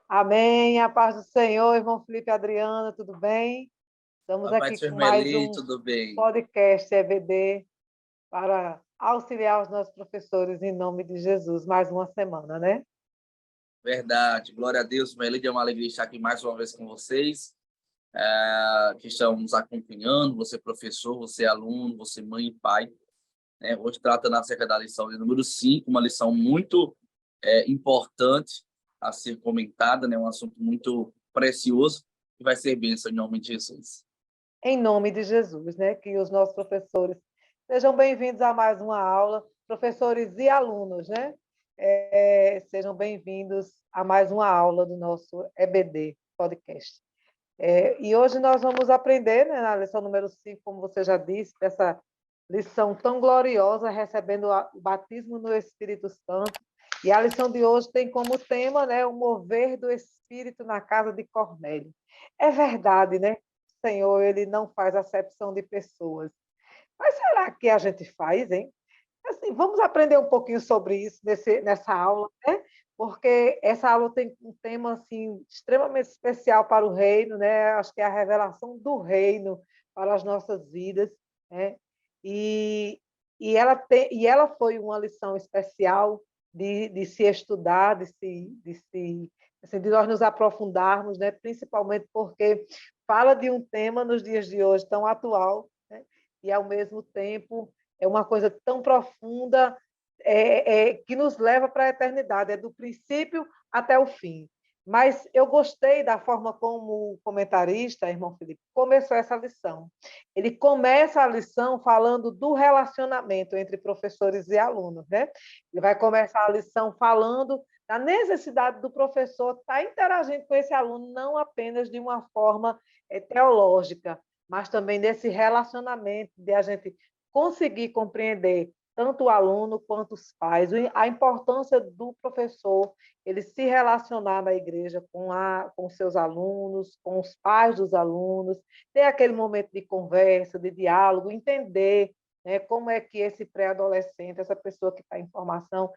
Amém. A paz do Senhor, irmão Felipe e Adriana, tudo bem? Estamos A paz aqui do com Senhor mais Meli, um tudo bem? podcast EBD para auxiliar os nossos professores em nome de Jesus. Mais uma semana, né? Verdade. Glória a Deus, Meli, é uma alegria estar aqui mais uma vez com vocês, que estão nos acompanhando, você professor, você aluno, você mãe e pai. Né? Hoje tratando acerca da lição de número 5, uma lição muito importante a ser comentada, né? Um assunto muito precioso, que vai ser bênção em nome de Jesus. Em nome de Jesus, né? Que os nossos professores sejam bem-vindos a mais uma aula, professores e alunos, né? Sejam bem-vindos a mais uma aula do nosso EBD podcast. E hoje nós vamos aprender, né, na lição número 5, como você já disse, essa lição tão gloriosa, recebendo o batismo no Espírito Santo. E a lição de hoje tem como tema, né, o mover do Espírito na casa de Cornélio. É verdade, né? O Senhor, ele não faz acepção de pessoas. Mas será que a gente faz, hein? Assim, vamos aprender um pouquinho sobre isso nessa aula, né? Porque essa aula tem um tema assim extremamente especial para o reino, né? Acho que é a revelação do reino para as nossas vidas, né? E, e ela foi uma lição especial de se estudar, assim, de nós nos aprofundarmos, né? Principalmente porque fala de um tema nos dias de hoje tão atual, né? E ao mesmo tempo é uma coisa tão profunda que nos leva para a eternidade, é do princípio até o fim. Mas eu gostei da forma como o comentarista, irmão Felipe, começou essa lição. Ele começa a lição falando do relacionamento entre professores e alunos, né? Ele vai começar a lição falando da necessidade do professor estar interagindo com esse aluno, não apenas de uma forma teológica, mas também desse relacionamento, de a gente conseguir compreender tanto o aluno quanto os pais, a importância do professor ele se relacionar na igreja com seus alunos, com os pais dos alunos, ter aquele momento de conversa, de diálogo, entender, né, como é que esse pré-adolescente, essa pessoa que está em formação,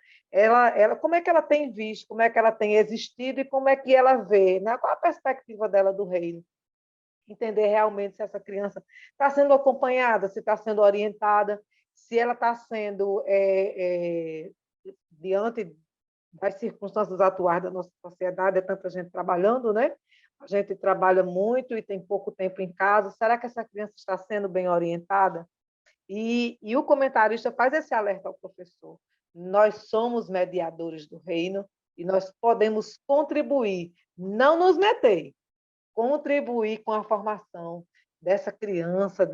como é que ela tem visto, como é que ela tem existido e como é que ela vê, né, qual a perspectiva dela do reino. Entender realmente se essa criança está sendo acompanhada, se está sendo orientada, se ela está sendo, diante das circunstâncias atuais da nossa sociedade, é tanta gente trabalhando, né? A gente trabalha muito e tem pouco tempo em casa. Será que essa criança está sendo bem orientada? E o comentarista faz esse alerta ao professor. Nós somos mediadores do reino e nós podemos contribuir, não nos meter, contribuir com a formação dessa criança,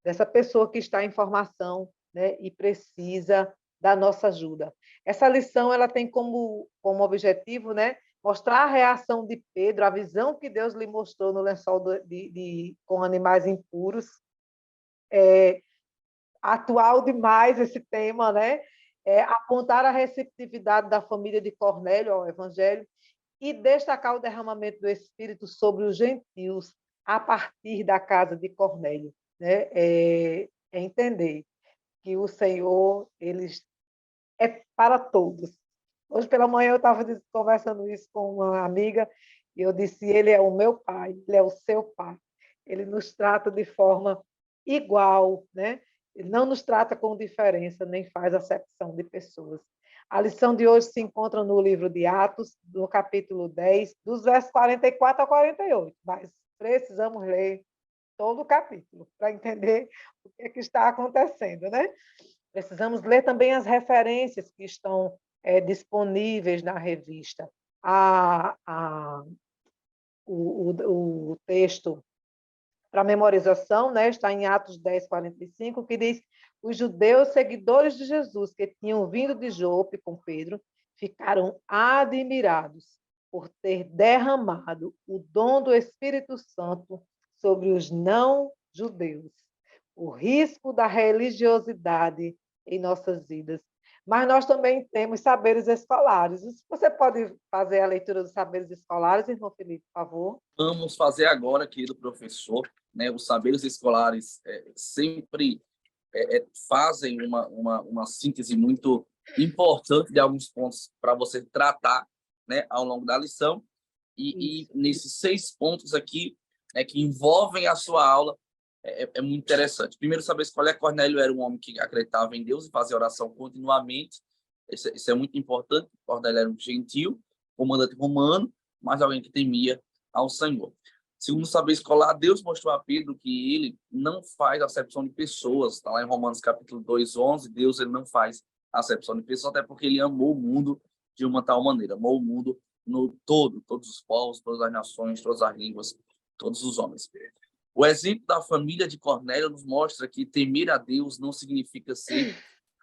dessa pessoa que está em formação, né, e precisa da nossa ajuda. Essa lição ela tem como objetivo, né, mostrar a reação de Pedro, a visão que Deus lhe mostrou no lençol com animais impuros. Atual demais esse tema, né? Apontar a receptividade da família de Cornélio ao Evangelho e destacar o derramamento do Espírito sobre os gentios a partir da casa de Cornélio, né? Entender que o Senhor ele é para todos. Hoje pela manhã eu estava conversando isso com uma amiga e eu disse: Ele é o meu pai, ele é o seu pai. Ele nos trata de forma igual, né? Ele não nos trata com diferença, nem faz acepção de pessoas. A lição de hoje se encontra no livro de Atos, no capítulo 10, dos versos 44 a 48. Mas precisamos ler todo o capítulo para entender o que, que está acontecendo, né? Precisamos ler também as referências que estão disponíveis na revista. O texto para memorização, né, está em Atos 10, 45, que diz: os judeus seguidores de Jesus que tinham vindo de Jope com Pedro ficaram admirados por ter derramado o dom do Espírito Santo sobre os não-judeus. O risco da religiosidade em nossas vidas. Mas nós também temos saberes escolares. Você pode fazer a leitura dos saberes escolares, irmão Felipe, por favor? Vamos fazer agora, querido professor, né? Os saberes escolares sempre fazem uma síntese muito importante de alguns pontos para você tratar né, ao longo da lição. E nesses 6 pontos aqui, né, que envolvem a sua aula, é muito interessante. Primeiro, saber escolher. Cornélio era um homem que acreditava em Deus e fazia oração continuamente. Isso é muito importante. Cornélio era um gentil, comandante romano, mas alguém que temia ao Senhor. Segundo, saber escolar. Deus mostrou a Pedro que ele não faz acepção de pessoas. Está lá em Romanos capítulo 2:11. Deus, ele não faz acepção de pessoas, até porque ele amou o mundo de uma tal maneira. Amou o mundo no todo, todos os povos, todas as nações, todas as línguas, todos os homens. O exemplo da família de Cornélio nos mostra que temer a Deus não significa ser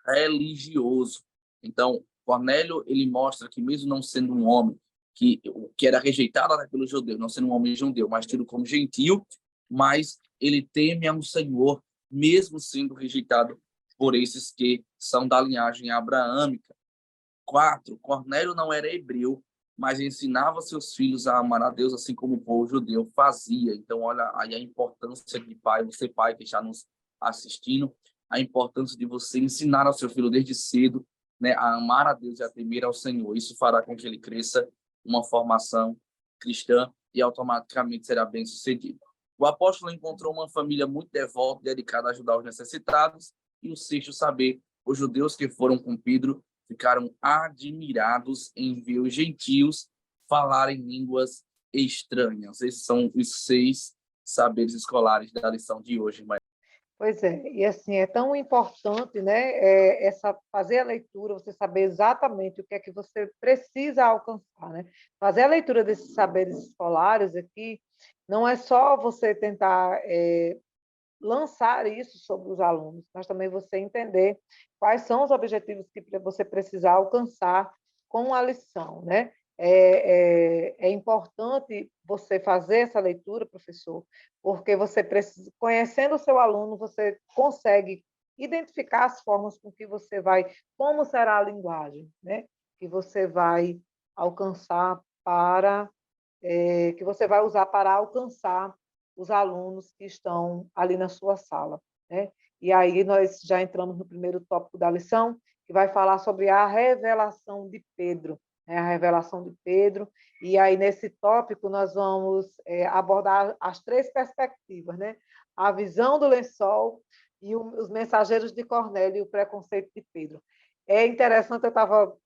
religioso. Então, Cornélio, ele mostra que mesmo não sendo um homem que era rejeitado até pelos judeus, não sendo um homem judeu, mas tido como gentil, mas ele teme ao Senhor, mesmo sendo rejeitado por esses que são da linhagem abraâmica. 4, Cornélio não era hebreu, mas ensinava seus filhos a amar a Deus, assim como o povo judeu fazia. Então, olha aí a importância de pai, você pai que está nos assistindo, a importância de você ensinar ao seu filho desde cedo, né, a amar a Deus e a temer ao Senhor. Isso fará com que ele cresça uma formação cristã e automaticamente será bem-sucedido. O apóstolo encontrou uma família muito devota, dedicada a ajudar os necessitados. E o 6, saber, os judeus que foram com Pedro ficaram admirados em ver os gentios falarem línguas estranhas. Esses são os 6 saberes escolares da lição de hoje, Maria. Pois é, e assim, é tão importante, né, fazer a leitura, você saber exatamente o que é que você precisa alcançar, né? Fazer a leitura desses saberes escolares aqui não é só você tentar lançar isso sobre os alunos, mas também você entender quais são os objetivos que você precisa alcançar com a lição, né? É importante você fazer essa leitura, professor, porque você precisa, conhecendo o seu aluno, você consegue identificar as formas com que você vai, como será a linguagem, né? Que você vai alcançar que você vai usar para alcançar os alunos que estão ali na sua sala, né? E aí nós já entramos no primeiro tópico da lição, que vai falar sobre a revelação de Pedro, né? A revelação de Pedro. E aí nesse tópico nós vamos abordar as 3 perspectivas, né? A visão do lençol e os mensageiros de Cornélio e o preconceito de Pedro. É interessante, eu estava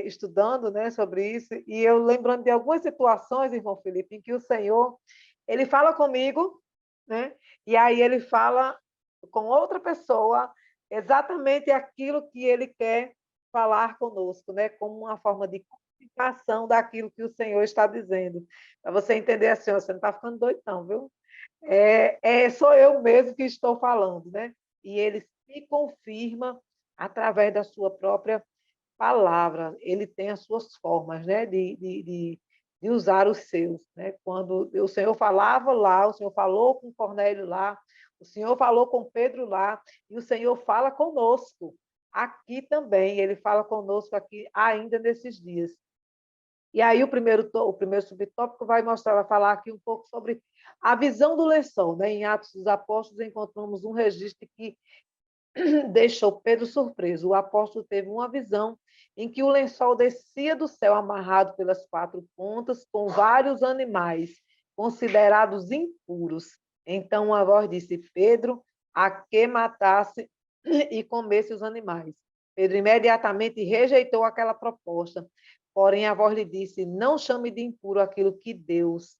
estudando, né, sobre isso, e eu lembrando de algumas situações, irmão Felipe, em que o Senhor, ele fala comigo, né, e aí ele fala com outra pessoa exatamente aquilo que ele quer falar conosco, né, como uma forma de comunicação daquilo que o Senhor está dizendo. Para você entender assim, você não está ficando doido não, viu? Sou eu mesmo que estou falando, né? E ele se confirma através da sua própria palavra, ele tem as suas formas, né, de usar os seus, né? Quando o Senhor falava lá, o Senhor falou com Cornélio lá, o Senhor falou com Pedro lá, e o Senhor fala conosco aqui também, ele fala conosco aqui ainda nesses dias. E aí o primeiro subtópico vai falar aqui um pouco sobre a visão do lençol, né? Em Atos dos Apóstolos encontramos um registro que deixou Pedro surpreso. O apóstolo teve uma visão em que o lençol descia do céu amarrado pelas 4 pontas com vários animais considerados impuros. Então a voz disse: Pedro, a que matasse e comesse os animais. Pedro imediatamente rejeitou aquela proposta. Porém a voz lhe disse: não chame de impuro aquilo que Deus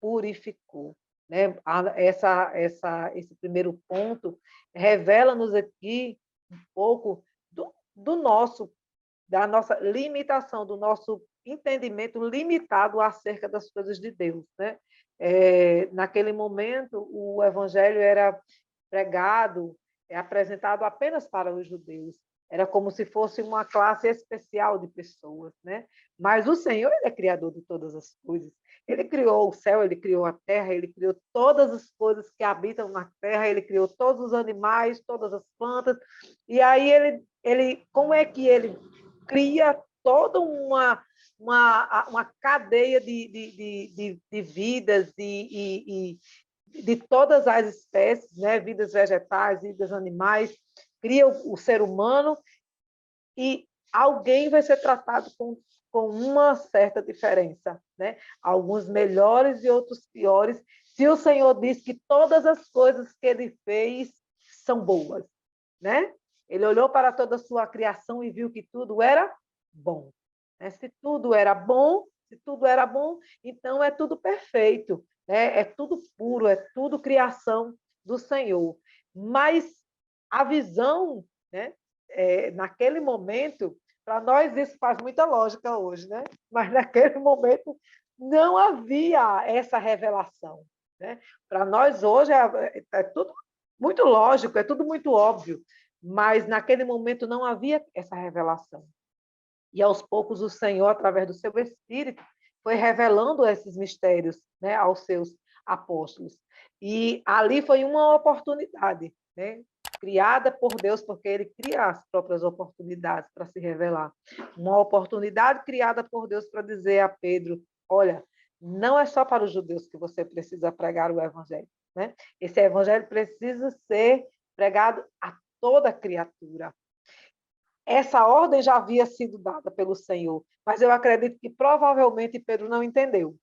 purificou. Né? Esse primeiro ponto revela-nos aqui um pouco da nossa limitação, do nosso entendimento limitado acerca das coisas de Deus, né? Naquele momento, o evangelho era pregado, apresentado apenas para os judeus. Era como se fosse uma classe especial de pessoas, né? Mas o Senhor, ele é criador de todas as coisas. Ele criou o céu, ele criou a terra, ele criou todas as coisas que habitam na terra, ele criou todos os animais, todas as plantas. E aí como é que ele cria toda uma cadeia de vidas e de todas as espécies, né? Vidas vegetais, vidas animais, cria o ser humano e alguém vai ser tratado com uma certa diferença, né? Alguns melhores e outros piores. Se o Senhor diz que todas as coisas que ele fez são boas, né? Ele olhou para toda a sua criação e viu que tudo era bom. Né? Se tudo era bom, então é tudo perfeito, né? É tudo puro, é tudo criação do Senhor. Mas a visão, né? Naquele momento, para nós isso faz muita lógica hoje, né? Mas naquele momento não havia essa revelação, né? Para nós hoje é tudo muito lógico, é tudo muito óbvio, mas naquele momento não havia essa revelação. E aos poucos o Senhor, através do seu Espírito, foi revelando esses mistérios, né, aos seus apóstolos. E ali foi uma oportunidade, né, criada por Deus, porque ele cria as próprias oportunidades para se revelar. Uma oportunidade criada por Deus para dizer a Pedro: olha, não é só para os judeus que você precisa pregar o evangelho, né? Esse evangelho precisa ser pregado a toda criatura. Essa ordem já havia sido dada pelo Senhor, mas eu acredito que provavelmente Pedro não entendeu.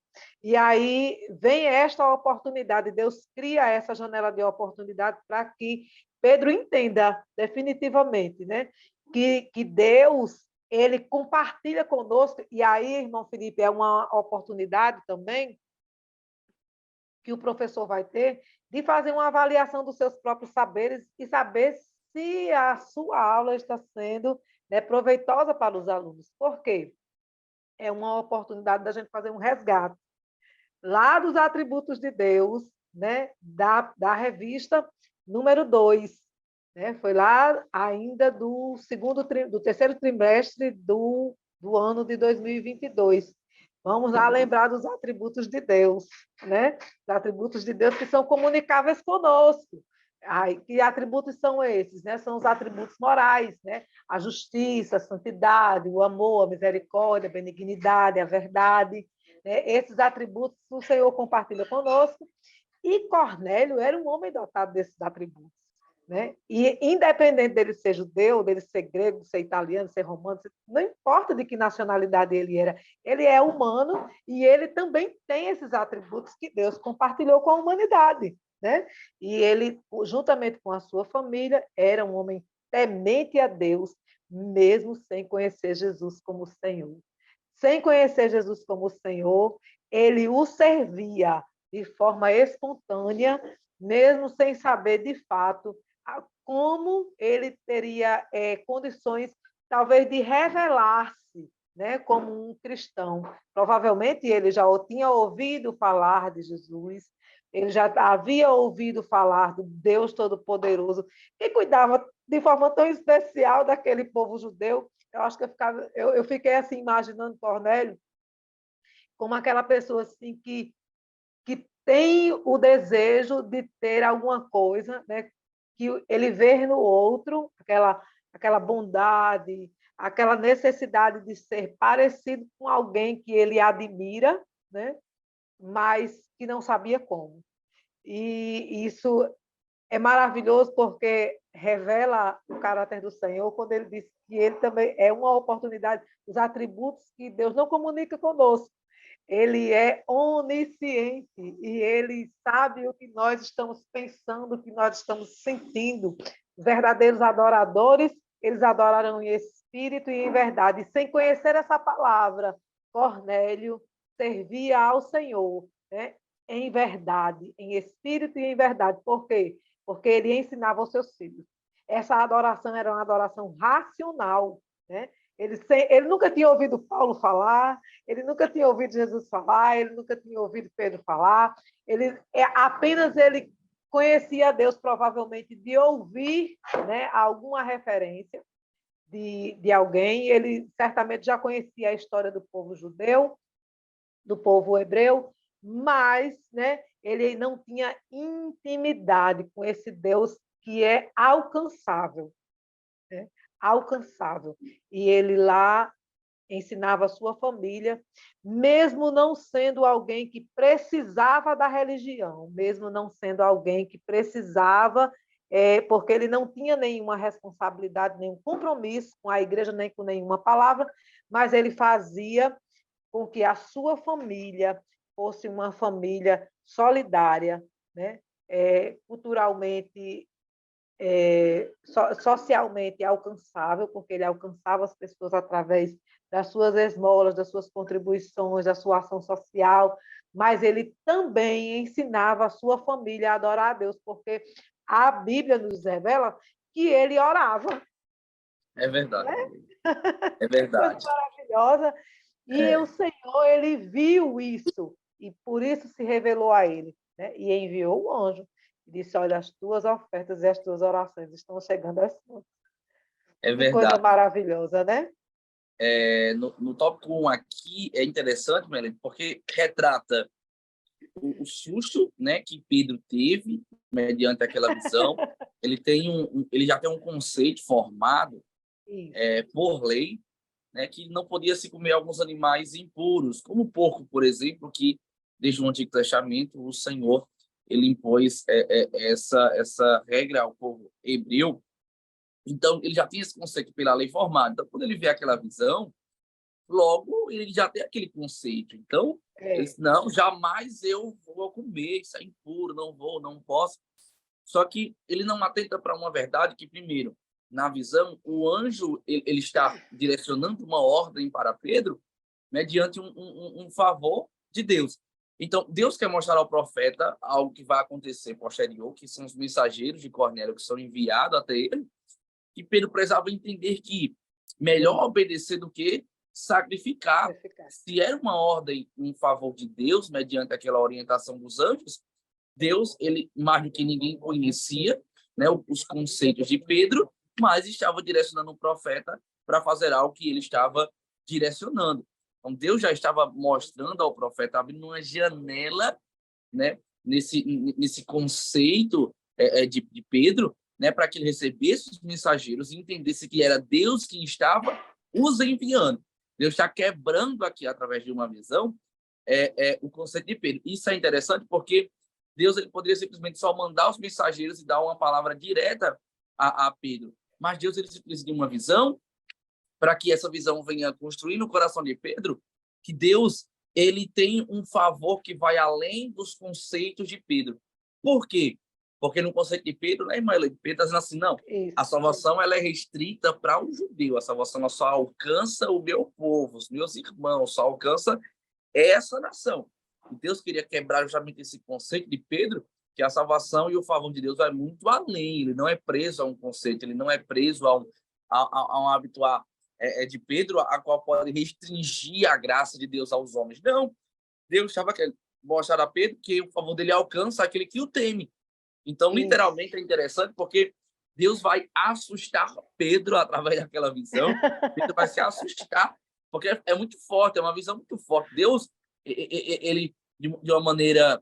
E aí vem esta oportunidade, Deus cria essa janela de oportunidade para que Pedro entenda definitivamente, né? Que Deus, ele compartilha conosco, e aí, irmão Felipe, é uma oportunidade também que o professor vai ter de fazer uma avaliação dos seus próprios saberes e saber se a sua aula está sendo, né, proveitosa para os alunos. Por quê? É uma oportunidade da gente fazer um resgate lá dos atributos de Deus, né, da revista número 2. Né? Foi lá ainda do terceiro trimestre do ano de 2022. Vamos lá lembrar dos atributos de Deus, né? Os atributos de Deus que são comunicáveis conosco. Ai, que atributos são esses? Né? São os atributos morais, né? A justiça, a santidade, o amor, a misericórdia, a benignidade, a verdade. Né? Esses atributos o Senhor compartilha conosco. E Cornélio era um homem dotado desses atributos. Né? E independente dele ser judeu, dele ser grego, ser italiano, ser romano, não importa de que nacionalidade ele era, ele é humano e ele também tem esses atributos que Deus compartilhou com a humanidade. Né? E ele, juntamente com a sua família, era um homem temente a Deus, mesmo sem conhecer Jesus como Senhor. Sem conhecer Jesus como Senhor, ele o servia de forma espontânea, mesmo sem saber de fato como ele teria condições, talvez, de revelar-se, né, como um cristão. Provavelmente ele já tinha ouvido falar de Jesus, ele já havia ouvido falar do Deus Todo-Poderoso, que cuidava de forma tão especial daquele povo judeu. Eu acho que eu fiquei assim imaginando Cornélio como aquela pessoa assim que tem o desejo de ter alguma coisa, né, que ele vê no outro, aquela bondade, aquela necessidade de ser parecido com alguém que ele admira, né, mas que não sabia como. E isso é maravilhoso porque revela o caráter do Senhor quando ele diz que ele também é uma oportunidade, os atributos que Deus não comunica conosco. Ele é onisciente e ele sabe o que nós estamos pensando, o que nós estamos sentindo. Os verdadeiros adoradores, eles adorarão em espírito e em verdade. E sem conhecer essa palavra, Cornélio servia ao Senhor, né? Em verdade, em espírito e em verdade. Por quê? Porque ele ensinava aos seus filhos. Essa adoração era uma adoração racional, né? Ele nunca tinha ouvido Paulo falar, ele nunca tinha ouvido Jesus falar, ele nunca tinha ouvido Pedro falar. Apenas ele conhecia Deus, provavelmente, de ouvir, né, alguma referência de alguém. Ele certamente já conhecia a história do povo judeu, do povo hebreu, mas, né, ele não tinha intimidade com esse Deus que é alcançável. Né? Alcançável. E ele lá ensinava a sua família, mesmo não sendo alguém que precisava da religião, mesmo não sendo alguém que precisava porque ele não tinha nenhuma responsabilidade, nenhum compromisso com a igreja, nem com nenhuma palavra, mas ele fazia com que a sua família fosse uma família solidária, né? Culturalmente, socialmente alcançável, porque ele alcançava as pessoas através das suas esmolas, das suas contribuições, da sua ação social, mas ele também ensinava a sua família a adorar a Deus, porque a Bíblia nos revela que ele orava. É verdade. Né? É Coisa verdade. maravilhosa. E o Senhor, ele viu isso, e por isso se revelou a ele, né? E enviou o anjo. E disse, olha, as tuas ofertas e as tuas orações estão chegando às tuas. É Que coisa verdade. maravilhosa, né? No tópico 1 aqui é interessante, Melanie, porque retrata o susto, né, que Pedro teve mediante aquela visão. Ele já tem um conceito formado por lei, né, que não podia se comer alguns animais impuros, como o porco, por exemplo, que desde o Antigo Testamento o Senhor ele impôs essa regra ao povo hebreu. Então ele já tinha esse conceito pela lei formado. Então quando ele vê aquela visão, logo ele já tem aquele conceito. Então ele disse, não, jamais eu vou comer, isso é impuro, não vou, não posso. Só que ele não atenta para uma verdade que, primeiro, na visão, o anjo ele está direcionando uma ordem para Pedro mediante um favor de Deus. Então, Deus quer mostrar ao profeta algo que vai acontecer posterior, que são os mensageiros de Cornélio que são enviados até ele, e Pedro precisava entender que melhor obedecer do que sacrificar. Se era uma ordem em favor de Deus, mediante aquela orientação dos anjos, Deus, ele mais do que ninguém conhecia, né, os conceitos de Pedro, mas estava direcionando o profeta para fazer algo que ele estava direcionando. Então, Deus já estava mostrando ao profeta, abrindo uma janela, né, nesse conceito de Pedro, né, para que ele recebesse os mensageiros e entendesse que era Deus que estava os enviando. Deus está quebrando aqui, através de uma visão, o conceito de Pedro. Isso é interessante porque Deus ele poderia simplesmente só mandar os mensageiros e dar uma palavra direta a Pedro. Mas Deus ele precisa de uma visão para que essa visão venha construir no coração de Pedro que Deus ele tem um favor que vai além dos conceitos de Pedro. Por quê? Porque no conceito de Pedro, né, irmã? Pedro está dizendo assim, não, a salvação ela é restrita para o judeu, a salvação só alcança o meu povo, os meus irmãos, só alcança essa nação. E Deus queria quebrar justamente esse conceito de Pedro, que a salvação e o favor de Deus vai muito além. Ele não é preso a um conceito, ele não é preso a um hábito de Pedro, a qual pode restringir a graça de Deus aos homens. Não. Deus estava querendo mostrar a Pedro que o favor dele alcança aquele que o teme. Então, literalmente, é interessante porque Deus vai assustar Pedro através daquela visão. Pedro vai se assustar, porque é muito forte, é uma visão muito forte. Deus, ele de uma maneira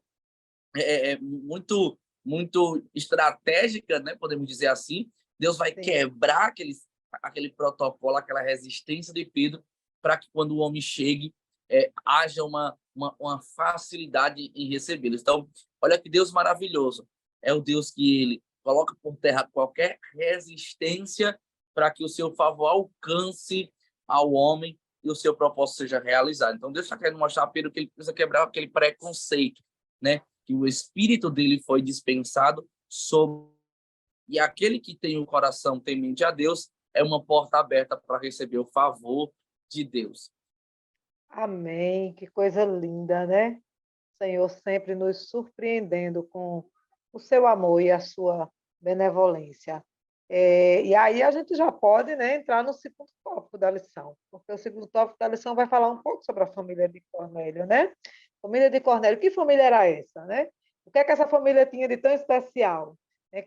muito estratégica, né, podemos dizer assim, Deus vai quebrar aquele protocolo, aquela resistência de Pedro, para que quando o homem chegue, haja uma facilidade em recebê-lo. Então, olha que Deus maravilhoso. É o Deus que ele coloca por terra qualquer resistência para que o seu favor alcance ao homem e o seu propósito seja realizado. Então, Deus está querendo mostrar a Pedro que ele precisa quebrar aquele preconceito, né? Que o espírito dele foi dispensado sobre... E aquele que tem o coração temente a Deus é uma porta aberta para receber o favor de Deus. Amém. Que coisa linda, né? O Senhor sempre nos surpreendendo com o seu amor e a sua benevolência. E aí a gente já pode, né, entrar no segundo tópico da lição, porque o segundo tópico da lição vai falar um pouco sobre a família de Cornélio, né? Família de Cornélio, que família era essa, né? O que é que essa família tinha de tão especial?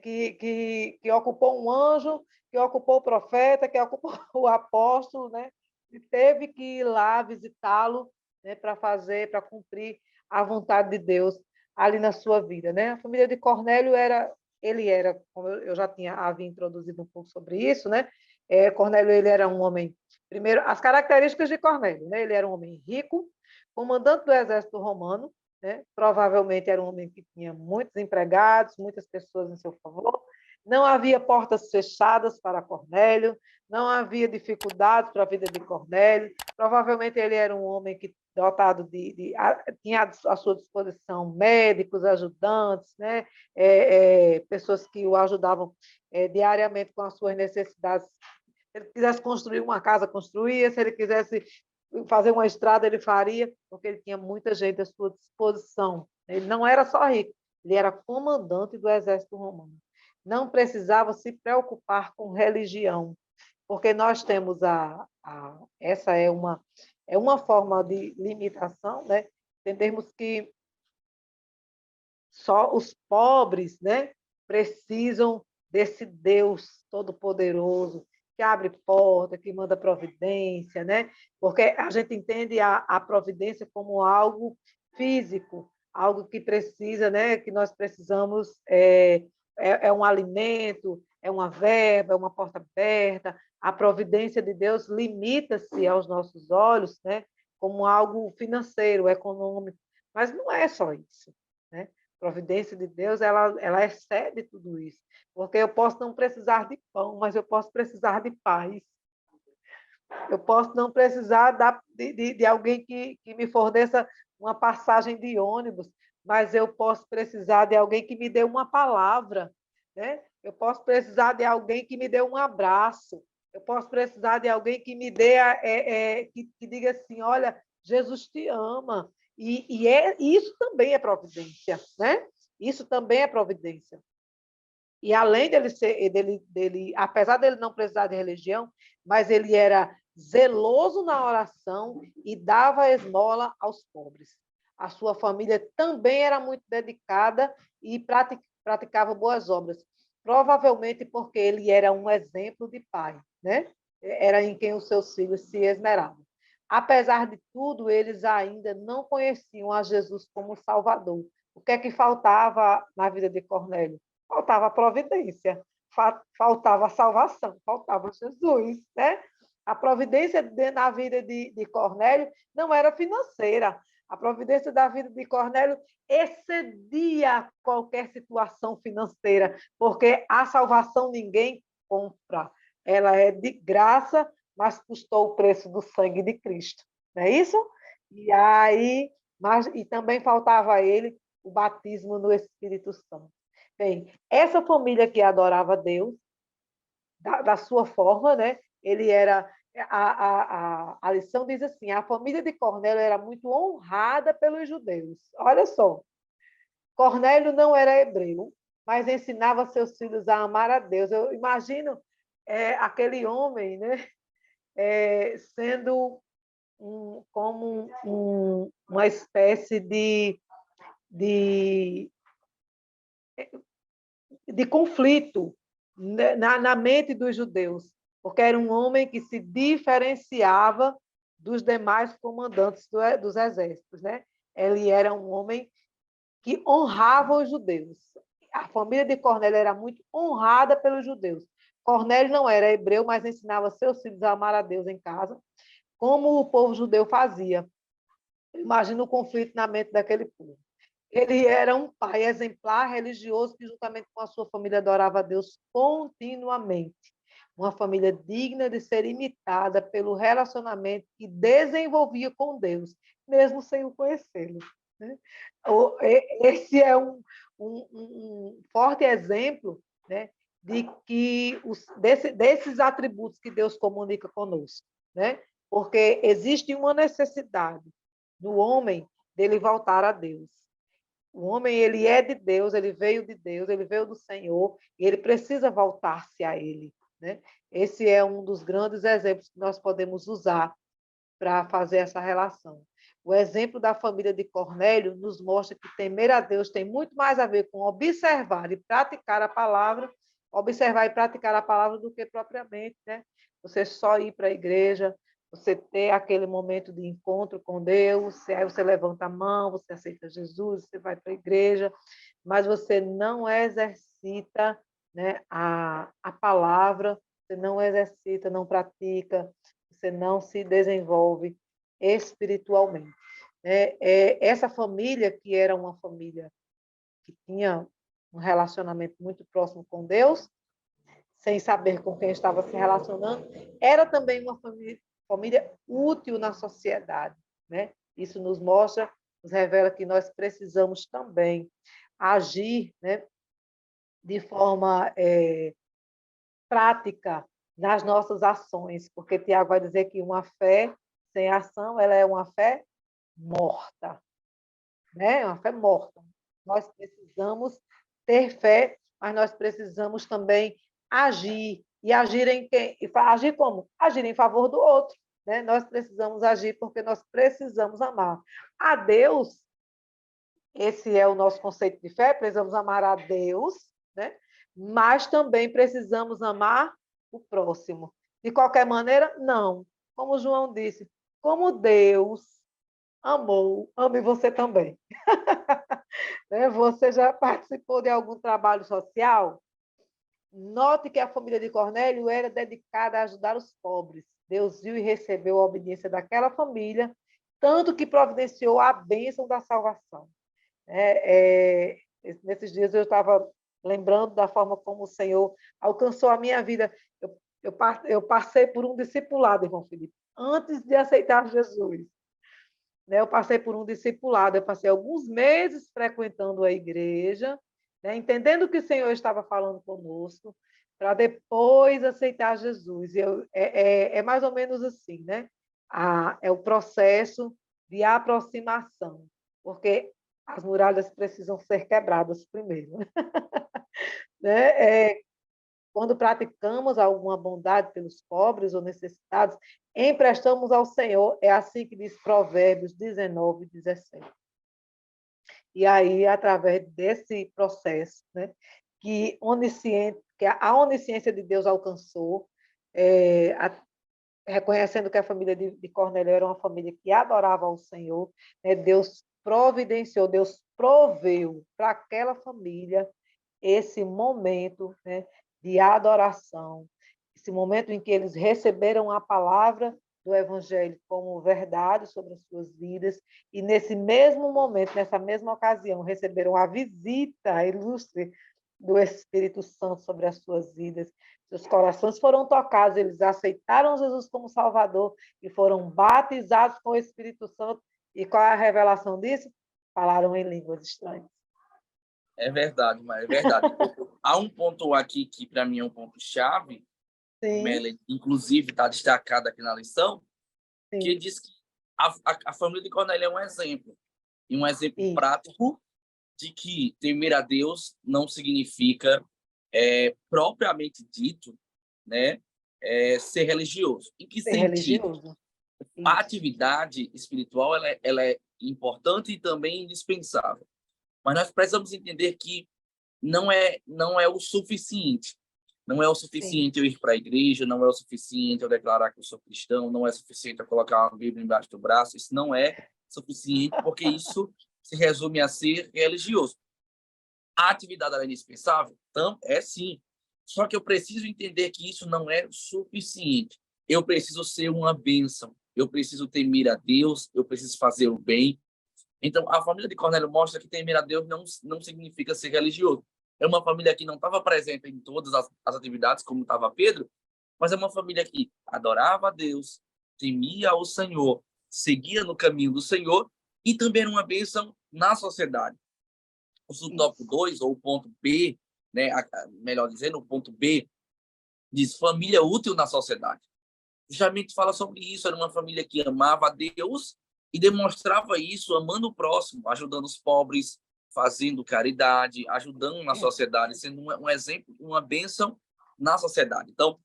Que ocupou um anjo, que ocupou o profeta, que ocupou o apóstolo, né? E teve que ir lá visitá-lo, né, para cumprir a vontade de Deus ali na sua vida, né? A família de Cornélio ele era, como eu já havia introduzido um pouco sobre isso, né? Cornélio ele era um homem, primeiro, as características de Cornélio, né? Ele era um homem rico, comandante do exército romano, né? Provavelmente era um homem que tinha muitos empregados, muitas pessoas em seu favor. Não havia portas fechadas para Cornélio, não havia dificuldades para a vida de Cornélio. Provavelmente ele era um homem que dotado tinha à sua disposição médicos, ajudantes, né? Pessoas que o ajudavam diariamente com as suas necessidades. Se ele quisesse construir uma casa, construía. Se ele quisesse fazer uma estrada, ele faria, porque ele tinha muita gente à sua disposição. Ele não era só rico, ele era comandante do exército romano. Não precisava se preocupar com religião, porque nós temos essa é uma forma de limitação, né? Entendermos que só os pobres, né, precisam desse Deus Todo-Poderoso, que abre porta, que manda providência, né? Porque a gente entende a providência como algo físico, algo que precisa, né? Que nós precisamos, é um alimento, é uma verba, é uma porta aberta. A providência de Deus limita-se aos nossos olhos, né? Como algo financeiro, econômico, mas não é só isso, né? A providência de Deus, ela excede tudo isso. Porque eu posso não precisar de pão, mas eu posso precisar de paz. Eu posso não precisar de alguém que me forneça uma passagem de ônibus, mas eu posso precisar de alguém que me dê uma palavra, né? Eu posso precisar de alguém que me dê um abraço. Eu posso precisar de alguém que me dê, que diga assim, olha, Jesus te ama. Isso também é providência, né? Isso também é providência. E além apesar dele não precisar de religião, mas ele era zeloso na oração e dava esmola aos pobres. A sua família também era muito dedicada e praticava boas obras, provavelmente porque ele era um exemplo de pai, né? Era em quem os seus filhos se esmeravam. Apesar de tudo, eles ainda não conheciam a Jesus como Salvador. O que é que faltava na vida de Cornélio? Faltava providência, faltava salvação, faltava Jesus, né? A providência na vida de Cornélio não era financeira. A providência da vida de Cornélio excedia qualquer situação financeira, porque a salvação ninguém compra. Ela é de graça, mas custou o preço do sangue de Cristo. Não é isso? E também faltava a ele o batismo no Espírito Santo. Bem, essa família que adorava Deus, da sua forma, né? Ele era. A lição diz assim: a família de Cornélio era muito honrada pelos judeus. Olha só, Cornélio não era hebreu, mas ensinava seus filhos a amar a Deus. Eu imagino aquele homem, né? Sendo como uma espécie de conflito na mente dos judeus, porque era um homem que se diferenciava dos demais comandantes dos exércitos, né? Ele era um homem que honrava os judeus. A família de Cornélio era muito honrada pelos judeus. Cornélio não era hebreu, mas ensinava seus filhos a amar a Deus em casa, como o povo judeu fazia. Imagina o conflito na mente daquele povo. Ele era um pai exemplar, religioso, que juntamente com a sua família adorava a Deus continuamente. Uma família digna de ser imitada pelo relacionamento que desenvolvia com Deus, mesmo sem o conhecê-lo. Esse é um forte exemplo, né, de que desses atributos que Deus comunica conosco, né? Porque existe uma necessidade do homem dele voltar a Deus. O homem, ele é de Deus, ele veio de Deus, ele veio do Senhor, e ele precisa voltar-se a ele, né? Esse é um dos grandes exemplos que nós podemos usar para fazer essa relação. O exemplo da família de Cornélio nos mostra que temer a Deus tem muito mais a ver com observar e praticar a palavra, do que propriamente, né? Você só ir para a igreja, você ter aquele momento de encontro com Deus, aí você levanta a mão, você aceita Jesus, você vai para a igreja, mas você não exercita, né, a palavra, você não exercita, não pratica, você não se desenvolve espiritualmente. Essa família, que era uma família que tinha um relacionamento muito próximo com Deus, sem saber com quem estava se relacionando, era também uma família útil na sociedade, né? Isso nos mostra, nos revela que nós precisamos também agir, né, de forma prática nas nossas ações, porque Tiago vai dizer que uma fé sem ação, ela é uma fé morta, né? É uma fé morta. Nós precisamos ter fé, mas nós precisamos também agir. E agir em quem? E agir como? Agir em favor do outro, né? Nós precisamos agir porque nós precisamos amar. A Deus, esse é o nosso conceito de fé, precisamos amar a Deus, né? Mas também precisamos amar o próximo. De qualquer maneira, não. Como João disse, como Deus amou, ame você também. Né? Você já participou de algum trabalho social? Note que a família de Cornélio era dedicada a ajudar os pobres. Deus viu e recebeu a obediência daquela família, tanto que providenciou a bênção da salvação. Nesses dias eu estava lembrando da forma como o Senhor alcançou a minha vida. Eu passei por um discipulado, irmão Felipe, antes de aceitar Jesus. Né? Eu passei por um discipulado, eu passei alguns meses frequentando a igreja, né? Entendendo o que o Senhor estava falando conosco, para depois aceitar Jesus. É mais ou menos assim, né? É o processo de aproximação, porque as muralhas precisam ser quebradas primeiro. Né? Quando praticamos alguma bondade pelos pobres ou necessitados, emprestamos ao Senhor. É assim que diz Provérbios 19, 17. E aí, através desse processo, né, que a onisciência de Deus alcançou, reconhecendo que a família de Cornélio era uma família que adorava ao Senhor, né, Deus providenciou, Deus proveu para aquela família esse momento, né, de adoração, esse momento em que eles receberam a palavra do Evangelho como verdade sobre as suas vidas, e nesse mesmo momento, nessa mesma ocasião, receberam a visita ilustre do Espírito Santo sobre as suas vidas. Seus corações foram tocados, eles aceitaram Jesus como Salvador e foram batizados com o Espírito Santo. E qual é a revelação disso? Falaram em línguas estranhas. É verdade, mas é verdade. Há um ponto aqui que, para mim, é um ponto-chave, inclusive está destacado aqui na lição, sim, que diz que a família de Cornélio é um exemplo, e um exemplo Isso. prático de que temer a Deus não significa, propriamente dito, né, ser religioso. Em que sentido? Religioso. A atividade espiritual ela é importante e também indispensável. Mas nós precisamos entender que não é o suficiente. Não é o suficiente Sim. eu ir para a igreja, não é o suficiente eu declarar que eu sou cristão, não é suficiente eu colocar uma Bíblia embaixo do braço. Isso não é suficiente, porque isso se resume a ser religioso. A atividade é indispensável? Então, é sim. Só que eu preciso entender que isso não é suficiente. Eu preciso ser uma bênção. Eu preciso temer a Deus, eu preciso fazer o bem. Então, a família de Cornélio mostra que temer a Deus não significa ser religioso. É uma família que não estava presente em todas as atividades, como estava Pedro, mas é uma família que adorava a Deus, temia o Senhor, seguia no caminho do Senhor e também era uma bênção na sociedade. O subtópico 2, ou o ponto B, né, melhor dizendo, o ponto B, diz família útil na sociedade. Justamente fala sobre isso, era uma família que amava a Deus e demonstrava isso amando o próximo, ajudando os pobres, fazendo caridade, ajudando na sociedade, sendo um exemplo, uma bênção na sociedade. Então,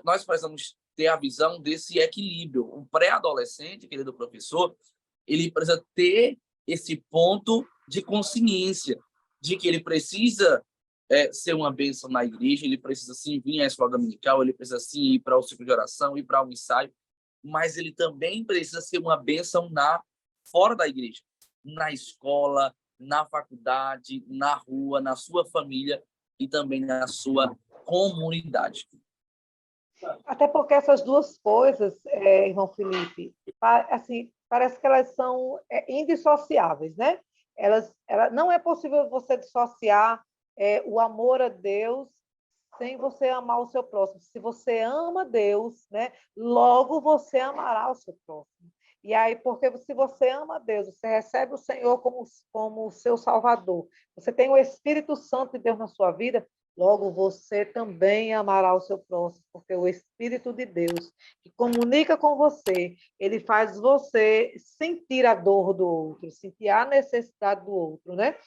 nós precisamos ter a visão desse equilíbrio. O pré-adolescente, querido professor, ele precisa ter esse ponto de consciência de que ele precisa ser uma bênção na igreja, ele precisa sim vir à escola dominical, ele precisa sim ir para o ciclo de oração, ir para o ensaio, mas ele também precisa ser uma bênção fora da igreja, na escola, na faculdade, na rua, na sua família e também na sua comunidade. Até porque essas duas coisas, irmão Felipe, assim, parece que elas são indissociáveis, né? não é possível você dissociar o amor a Deus sem você amar o seu próximo. Se você ama Deus, né, logo você amará o seu próximo. E aí, porque se você ama Deus, você recebe o Senhor como o seu Salvador, você tem o Espírito Santo de Deus na sua vida, logo você também amará o seu próximo, porque o Espírito de Deus, que comunica com você, ele faz você sentir a dor do outro, sentir a necessidade do outro, né?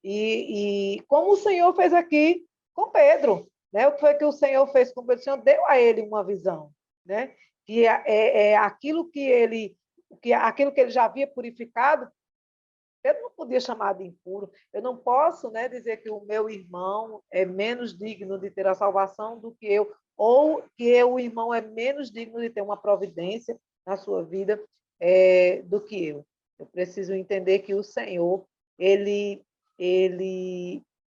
E como o Senhor fez aqui com Pedro, né? O que foi que o Senhor fez com Pedro? O Senhor deu a ele uma visão, né? Que é aquilo que ele já havia purificado, Pedro não podia chamar de impuro. Eu não posso, né, dizer que o meu irmão é menos digno de ter a salvação do que eu, ou que o irmão é menos digno de ter uma providência na sua vida do que eu. Eu preciso entender que o Senhor, ele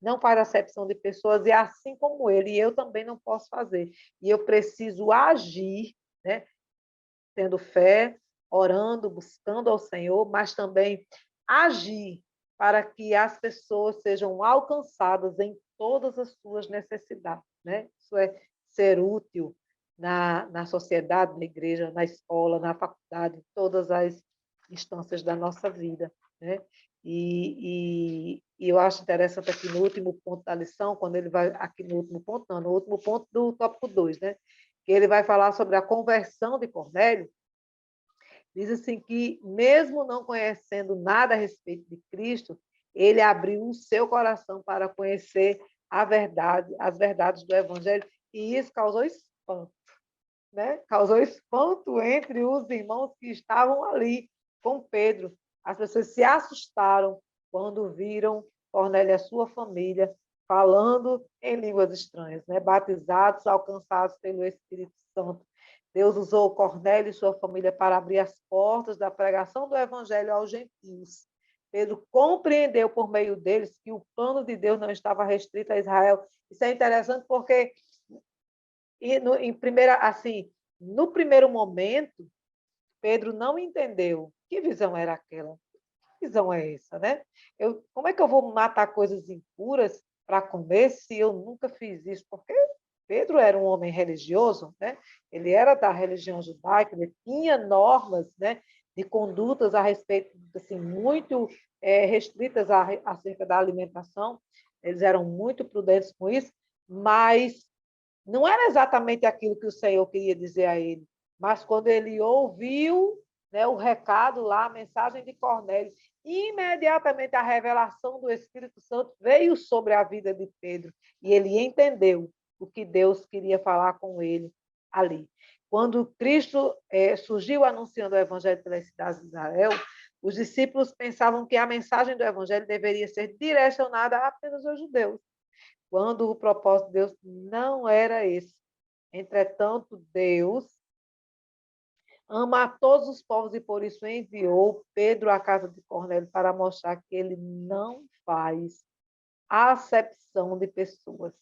não faz acepção de pessoas, e assim como ele, eu também não posso fazer. E eu preciso agir, né, tendo fé, orando, buscando ao Senhor, mas também agir para que as pessoas sejam alcançadas em todas as suas necessidades, né? Isso é ser útil na sociedade, na igreja, na escola, na faculdade, em todas as instâncias da nossa vida, né? E eu acho interessante aqui no último ponto da lição, quando ele vai, aqui no último ponto, não, no último ponto do tópico 2, né? Que ele vai falar sobre a conversão de Cornélio. Diz assim que, mesmo não conhecendo nada a respeito de Cristo, ele abriu o seu coração para conhecer a verdade, as verdades do Evangelho, e isso causou espanto, né? Causou espanto entre os irmãos que estavam ali com Pedro. As pessoas se assustaram quando viram Cornélio e a sua família falando em línguas estranhas, né? Batizados, alcançados pelo Espírito Santo. Deus usou Cornélio e sua família para abrir as portas da pregação do Evangelho aos gentios. Pedro compreendeu por meio deles que o plano de Deus não estava restrito a Israel. Isso é interessante porque no primeiro momento, Pedro não entendeu que visão era aquela. Que visão é essa, né? Como é que eu vou matar coisas impuras para comer se eu nunca fiz isso? Porque Pedro era um homem religioso, né? Ele era da religião judaica, ele tinha normas, né, de condutas a respeito, assim, muito restritas acerca da alimentação. Eles eram muito prudentes com isso, mas não era exatamente aquilo que o Senhor queria dizer a ele. Mas quando ele ouviu, né, o recado lá, a mensagem de Cornélio, imediatamente a revelação do Espírito Santo veio sobre a vida de Pedro e ele entendeu o que Deus queria falar com ele ali. Quando Cristo surgiu anunciando o Evangelho pelas cidades de Israel, os discípulos pensavam que a mensagem do Evangelho deveria ser direcionada apenas aos judeus, quando o propósito de Deus não era esse. Entretanto, Deus ama a todos os povos e por isso enviou Pedro à casa de Cornélio para mostrar que ele não faz acepção de pessoas.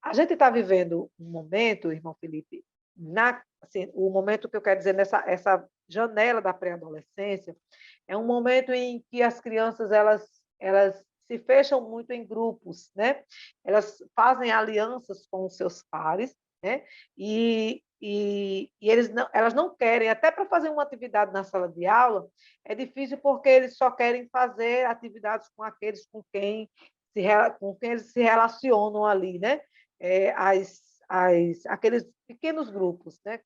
A gente está vivendo um momento, irmão Felipe, o momento que eu quero dizer essa janela da pré-adolescência, é um momento em que as crianças elas se fecham muito em grupos, né? Elas fazem alianças com os seus pares, né? E elas não querem, até para fazer uma atividade na sala de aula, é difícil porque eles só querem fazer atividades com aqueles com quem eles se relacionam ali, né? Aqueles pequenos grupos, né?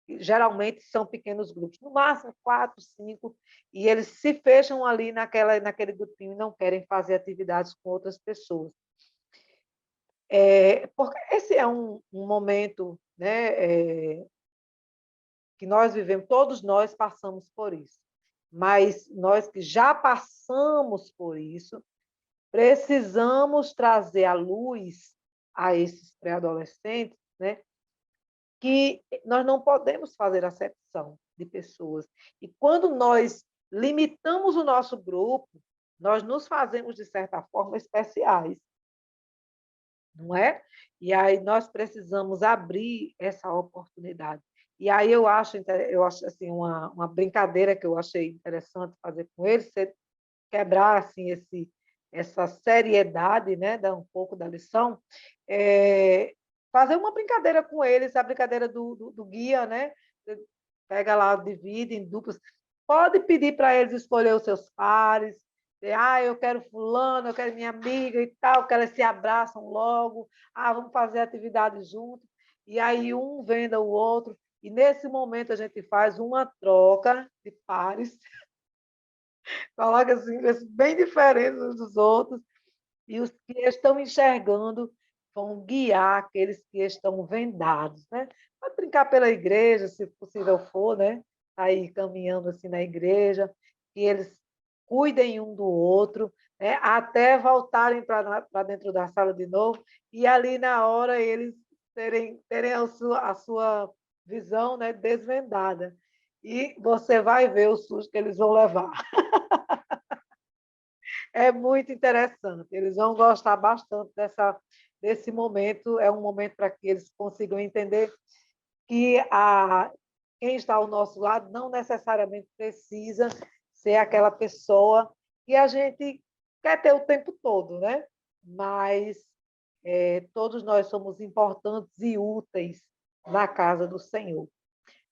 Geralmente são pequenos grupos, no máximo 4, 5, e eles se fecham ali naquele grupinho e não querem fazer atividades com outras pessoas. Porque esse é um momento, né, que nós vivemos, todos nós passamos por isso, mas nós que já passamos por isso, precisamos trazer à luz a esses pré-adolescentes, né, que nós não podemos fazer acepção de pessoas. E quando nós limitamos o nosso grupo, nós nos fazemos, de certa forma, especiais, não é? E aí nós precisamos abrir essa oportunidade. E aí eu acho assim, uma brincadeira que eu achei interessante fazer com eles, quebrar assim, essa seriedade, né, dar um pouco da lição, fazer uma brincadeira com eles, a brincadeira do guia, né? Pega lá, divide em duplas. Pode pedir para eles escolher os seus pares. Eu quero fulano, eu quero minha amiga e tal, que elas se abraçam logo. Vamos fazer atividade juntos. E aí um venda o outro. E nesse momento a gente faz uma troca de pares, coloca assim, bem diferentes uns dos outros, e os que estão enxergando vão guiar aqueles que estão vendados, né? Pode brincar pela igreja, se possível for, né? Aí caminhando assim na igreja, que eles cuidem um do outro, né? Até voltarem para dentro da sala de novo, e ali na hora eles terem a sua visão, né, desvendada. E você vai ver o susto que eles vão levar. É muito interessante. Eles vão gostar bastante desse momento. É um momento para que eles consigam entender que quem está ao nosso lado não necessariamente precisa ser aquela pessoa que a gente quer ter o tempo todo, né? Mas todos nós somos importantes e úteis na casa do Senhor.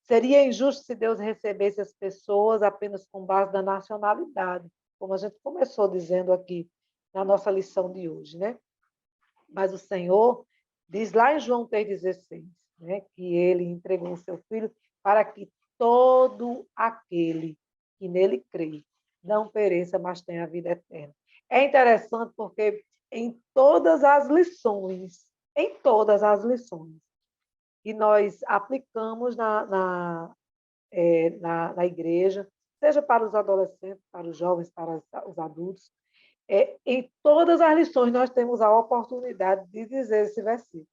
Seria injusto se Deus recebesse as pessoas apenas com base na nacionalidade, como a gente começou dizendo aqui na nossa lição de hoje, né? Mas o Senhor diz lá em João 3,16, né, que ele entregou o seu filho para que todo aquele que nele crê não pereça, mas tenha a vida eterna. É interessante porque em todas as lições que nós aplicamos na igreja, seja para os adolescentes, para os jovens, para os adultos, em todas as lições nós temos a oportunidade de dizer esse versículo.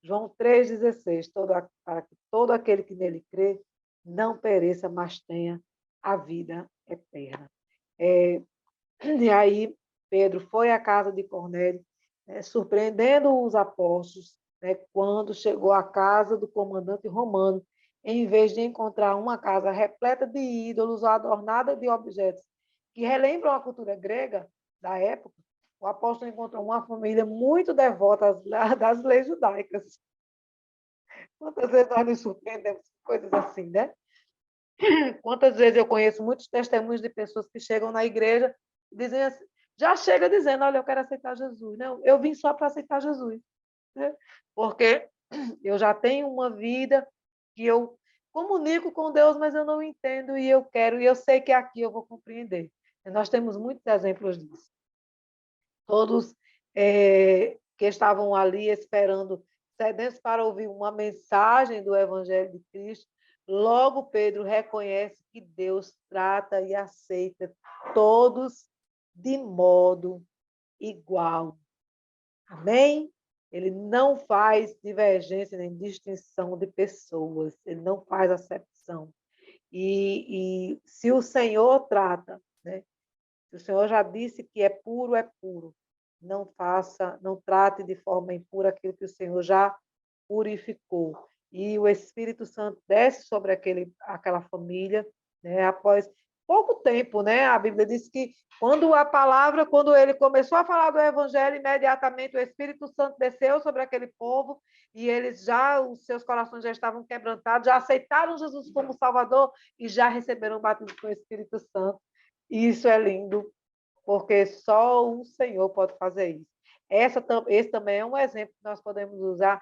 João 3,16, para que todo aquele que nele crê não pereça, mas tenha a vida eterna. E aí Pedro foi à casa de Cornélio, né, surpreendendo os apóstolos, né, quando chegou à casa do comandante romano, em vez de encontrar uma casa repleta de ídolos ou adornada de objetos que relembram a cultura grega da época, o apóstolo encontrou uma família muito devota das leis judaicas. Quantas vezes nós nos surpreendemos com coisas assim, né? Quantas vezes eu conheço muitos testemunhos de pessoas que chegam na igreja e dizem assim, já chega dizendo, olha, eu quero aceitar Jesus. Não, eu vim só para aceitar Jesus. Né? Porque eu já tenho uma vida que eu comunico com Deus, mas eu não entendo e eu quero, e eu sei que aqui eu vou compreender. E nós temos muitos exemplos disso. Todos que estavam ali esperando, sedentos para ouvir uma mensagem do Evangelho de Cristo, logo Pedro reconhece que Deus trata e aceita todos de modo igual. Amém? Ele não faz divergência nem distinção de pessoas, ele não faz acepção. E se o Senhor trata, né? Se o Senhor já disse que é puro, é puro. Não faça, não trate de forma impura aquilo que o Senhor já purificou. E o Espírito Santo desce sobre aquela família, né? Após pouco tempo, né? A Bíblia diz que quando ele começou a falar do Evangelho, imediatamente o Espírito Santo desceu sobre aquele povo e os seus corações já estavam quebrantados, já aceitaram Jesus como Salvador e já receberam o batismo com o Espírito Santo. E isso é lindo, porque só o Senhor pode fazer isso. Esse também é um exemplo que nós podemos usar,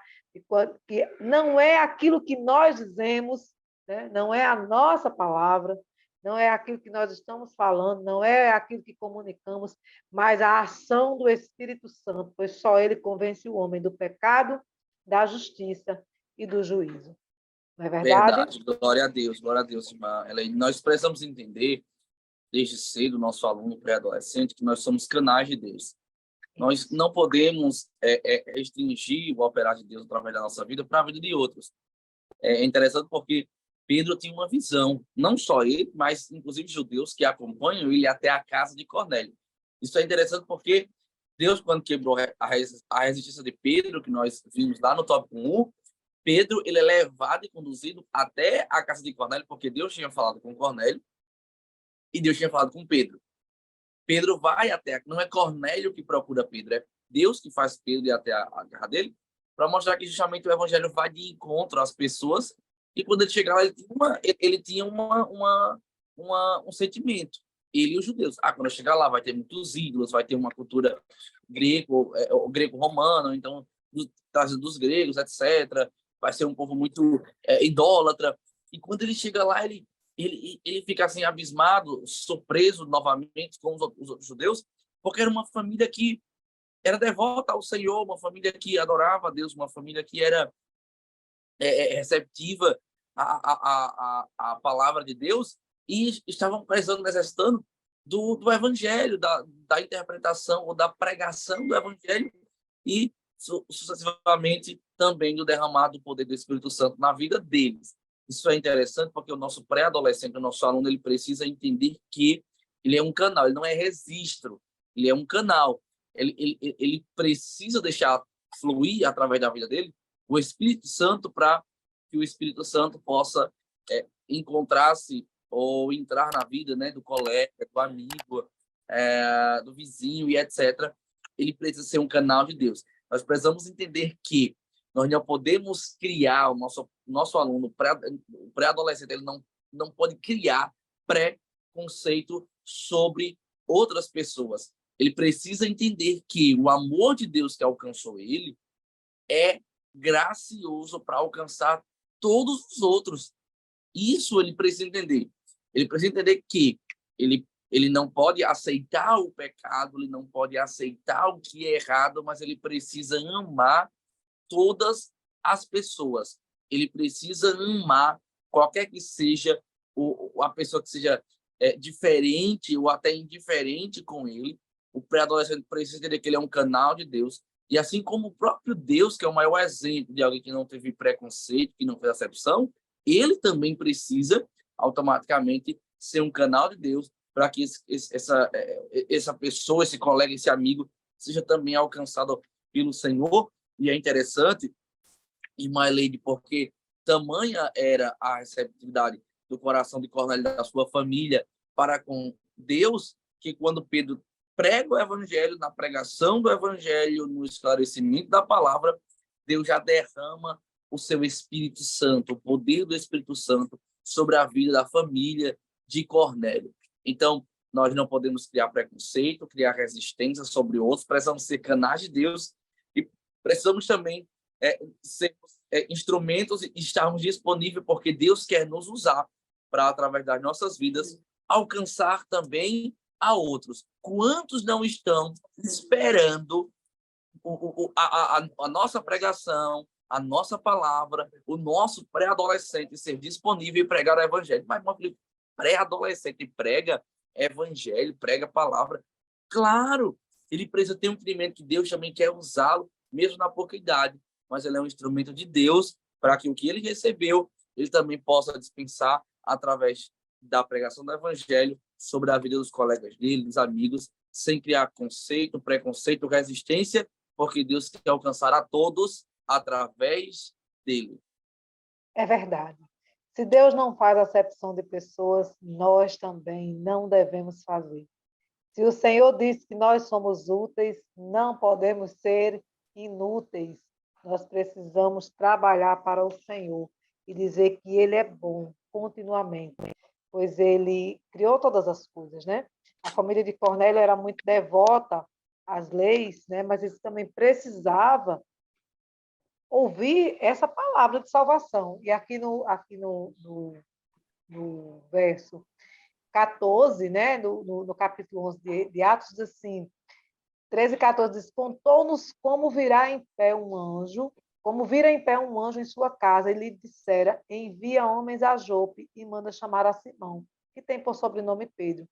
que não é aquilo que nós dizemos, né? Não é a nossa palavra, não é aquilo que nós estamos falando, não é aquilo que comunicamos, mas a ação do Espírito Santo, pois só ele convence o homem do pecado, da justiça e do juízo. Não é verdade? Verdade, glória a Deus, irmã Elaine. Nós precisamos entender, desde cedo, nosso aluno pré-adolescente, que nós somos canais de Deus. Nós não podemos restringir o operar de Deus através da nossa vida para a vida de outros. É interessante porque Pedro tinha uma visão, não só ele, mas inclusive judeus que acompanham ele até a casa de Cornélio. Isso é interessante porque Deus, quando quebrou a resistência de Pedro, que nós vimos lá no tópico 1, Pedro ele é levado e conduzido até a casa de Cornélio, porque Deus tinha falado com Cornélio e Deus tinha falado com Pedro. Pedro vai até, não é Cornélio que procura Pedro, é Deus que faz Pedro ir até a casa dele, para mostrar que justamente o evangelho vai de encontro às pessoas, e quando ele chega lá, ele tinha um sentimento, ele e os judeus. Quando eu chegar lá vai ter muitos ídolos, vai ter uma cultura greco-romana, então dos gregos, etc. Vai ser um povo muito idólatra. E quando ele chega lá, ele fica assim abismado, surpreso novamente com os outros judeus, porque era uma família que era devota ao Senhor, uma família que adorava a Deus, uma família que era receptiva à palavra de Deus, e estavam prezando, necessitando do evangelho, da interpretação ou da pregação do evangelho, e sucessivamente também do derramado do poder do Espírito Santo na vida deles. Isso é interessante porque o nosso pré-adolescente, o nosso aluno, ele precisa entender que ele é um canal, ele não é registro, ele é um canal. Ele precisa deixar fluir através da vida dele o Espírito Santo, para que o Espírito Santo possa encontrar-se ou entrar na vida, né, do colega, do amigo, do vizinho e etc. Ele precisa ser um canal de Deus. Nós precisamos entender que nós não podemos criar o nosso aluno pré-adolescente, ele não pode criar preconceito sobre outras pessoas. Ele precisa entender que o amor de Deus que alcançou ele é gracioso para alcançar todos os outros. Isso ele precisa entender. Ele precisa entender que ele não pode aceitar o pecado, ele não pode aceitar o que é errado, mas ele precisa amar todas as pessoas. Ele precisa amar qualquer que seja a pessoa que seja diferente ou até indiferente com ele. O pré-adolescente precisa entender que ele é um canal de Deus. E assim como o próprio Deus, que é o maior exemplo de alguém que não teve preconceito, que não fez acepção, ele também precisa automaticamente ser um canal de Deus para que essa pessoa, esse colega, esse amigo, seja também alcançado pelo Senhor. E é interessante, irmã Leide, porque tamanha era a receptividade do coração de Cornélio, da sua família, para com Deus, que quando Pedro prega o evangelho, na pregação do evangelho, no esclarecimento da palavra, Deus já derrama o seu Espírito Santo, o poder do Espírito Santo sobre a vida da família de Cornélio. Então, nós não podemos criar preconceito, criar resistência sobre outros, precisamos ser canais de Deus e precisamos também ser instrumentos e estarmos disponíveis, porque Deus quer nos usar para, através das nossas vidas, alcançar também a outros. Quantos não estão esperando a nossa pregação, a nossa palavra, o nosso pré-adolescente ser disponível e pregar o evangelho? Mas, meu filho, pré-adolescente prega evangelho, prega palavra. Claro, ele precisa ter um entendimento que Deus também quer usá-lo, mesmo na pouca idade, mas ele é um instrumento de Deus para que o que ele recebeu, ele também possa dispensar através da pregação do evangelho sobre a vida dos colegas dele, dos amigos, sem criar conceito, preconceito, resistência, porque Deus quer alcançar a todos através dele. É verdade. Se Deus não faz acepção de pessoas, nós também não devemos fazer. Se o Senhor diz que nós somos úteis, não podemos ser inúteis. Nós precisamos trabalhar para o Senhor e dizer que Ele é bom continuamente, pois Ele criou todas as coisas, né? A família de Cornélio era muito devota às leis, né? Mas eles também precisava ouvir essa palavra de salvação. E aqui no verso 14, né, no capítulo 11 de Atos, diz assim, 13 e 14, diz, contou-nos como vira em pé um anjo em sua casa, e lhe dissera, envia homens a Jope e manda chamar a Simão, que tem por sobrenome Pedro,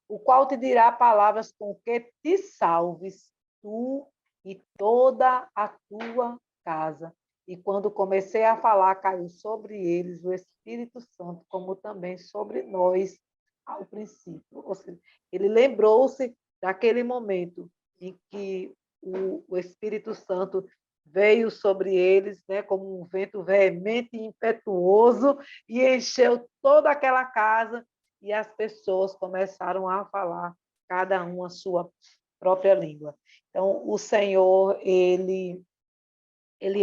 o qual te dirá palavras com que te salves, tu e toda a tua casa. E quando comecei a falar, caiu sobre eles o Espírito Santo, como também sobre nós ao princípio. Ou seja, ele lembrou-se daquele momento em que o Espírito Santo veio sobre eles, né, como um vento veemente e impetuoso, e encheu toda aquela casa, e as pessoas começaram a falar cada um a sua própria língua. Então, o Senhor, ele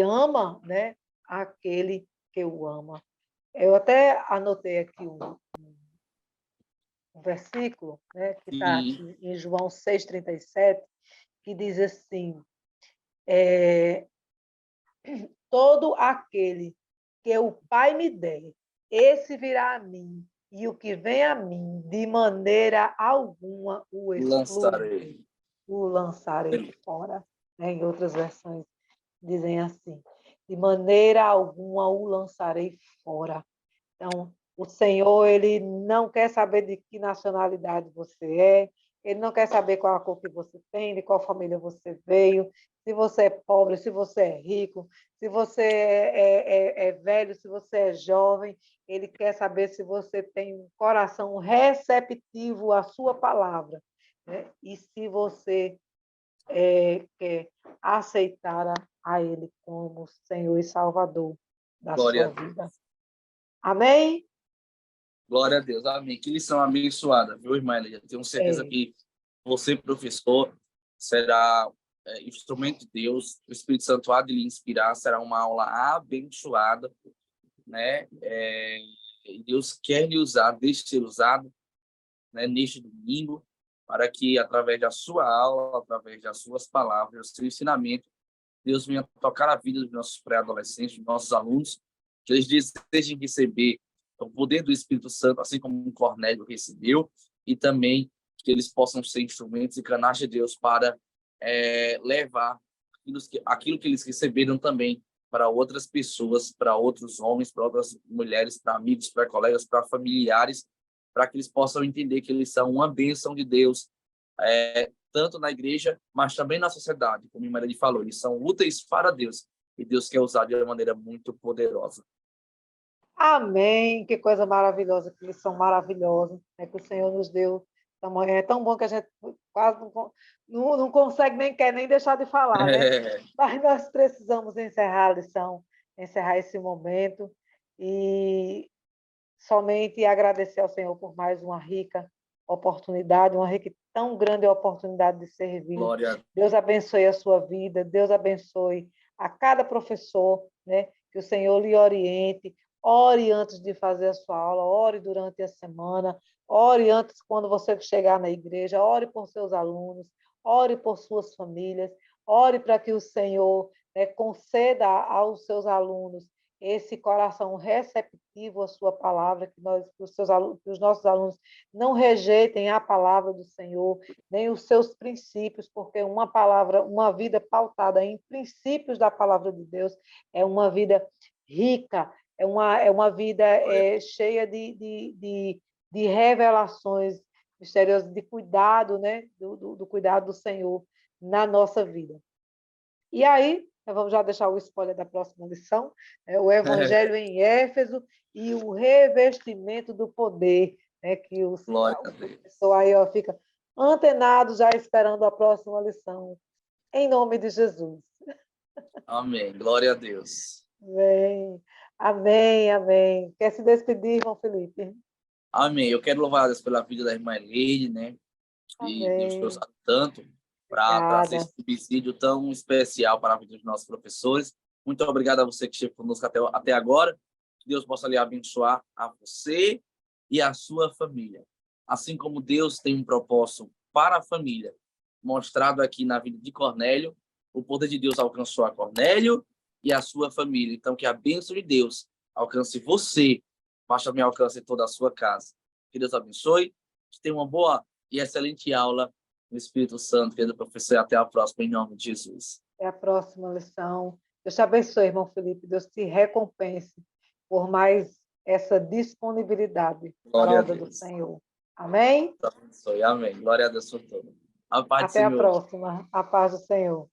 ama, né, aquele que o ama. Eu até anotei aqui um versículo, né, que está em João 6,37, que diz assim, todo aquele que o Pai me der, esse virá a mim, e o que vem a mim, de maneira alguma o excluirei, o lançarei fora. Né? Em outras versões dizem assim, de maneira alguma o lançarei fora. Então, o Senhor, ele não quer saber de que nacionalidade você é, ele não quer saber qual a cor que você tem, de qual família você veio, se você é pobre, se você é rico, se você é velho, se você é jovem, ele quer saber se você tem um coração receptivo à sua palavra, né? E se você quer aceitar a ele como Senhor e Salvador da sua vida. Amém? Glória a Deus, amém. Que lição abençoada, viu, irmã Elia? Tenho certeza que você, professor, será instrumento de Deus, o Espírito Santo há de lhe inspirar, será uma aula abençoada, né? E Deus quer lhe usar, deixe ser usado, né, neste domingo, para que, através da sua aula, através das suas palavras, do seu ensinamento, Deus venha tocar a vida dos nossos pré-adolescentes, dos nossos alunos, que eles desejem receber o poder do Espírito Santo, assim como o Cornélio recebeu, e também que eles possam ser instrumentos e canais de Deus para levar aquilo que eles receberam também para outras pessoas, para outros homens, para outras mulheres, para amigos, para colegas, para familiares, para que eles possam entender que eles são uma bênção de Deus, tanto na igreja, mas também na sociedade, como a Maria falou, eles são úteis para Deus, e Deus quer usar de uma maneira muito poderosa. Amém, que coisa maravilhosa, que lição maravilhosa, né, que o Senhor nos deu. É tão bom que a gente quase não consegue, nem quer nem deixar de falar, né? Mas nós precisamos encerrar a lição, encerrar esse momento e somente agradecer ao Senhor por mais uma rica oportunidade, uma rica tão grande oportunidade de servir. Glória. Deus abençoe a sua vida, Deus abençoe a cada professor, né? Que o Senhor lhe oriente, ore antes de fazer a sua aula, ore durante a semana, ore antes quando você chegar na igreja, ore por seus alunos, ore por suas famílias, ore para que o Senhor, né, conceda aos seus alunos esse coração receptivo à sua palavra, que os nossos alunos não rejeitem a palavra do Senhor, nem os seus princípios, porque uma vida pautada em princípios da palavra de Deus é uma vida rica, é uma vida cheia de revelações misteriosas, de cuidado, né? do cuidado do Senhor na nossa vida. E aí, vamos já deixar o spoiler da próxima lição, o Evangelho em Éfeso e o revestimento do poder, né, que o professor aí fica antenado, já esperando a próxima lição, em nome de Jesus. Amém, glória a Deus. Amém, amém, amém. Quer se despedir, irmão Felipe? Amém, eu quero louvar a Deus pela vida da irmã Leide, né, que Deus tem usado tanto para trazer esse subsídio tão especial para a vida dos nossos professores. Muito obrigado a você que esteve conosco até agora. Que Deus possa lhe abençoar a você e a sua família. Assim como Deus tem um propósito para a família, mostrado aqui na vida de Cornélio, o poder de Deus alcançou a Cornélio e a sua família. Então, que a bênção de Deus alcance você, mas também alcance toda a sua casa. Que Deus abençoe, que tenha uma boa e excelente aula no Espírito Santo, querido professor. Até a próxima, em nome de Jesus. Até a próxima lição. Deus te abençoe, irmão Felipe. Deus te recompense por mais essa disponibilidade para a obra do Senhor. Amém? Deus abençoe. Amém. Glória a Deus por tudo. A paz Até a próxima. A paz do Senhor.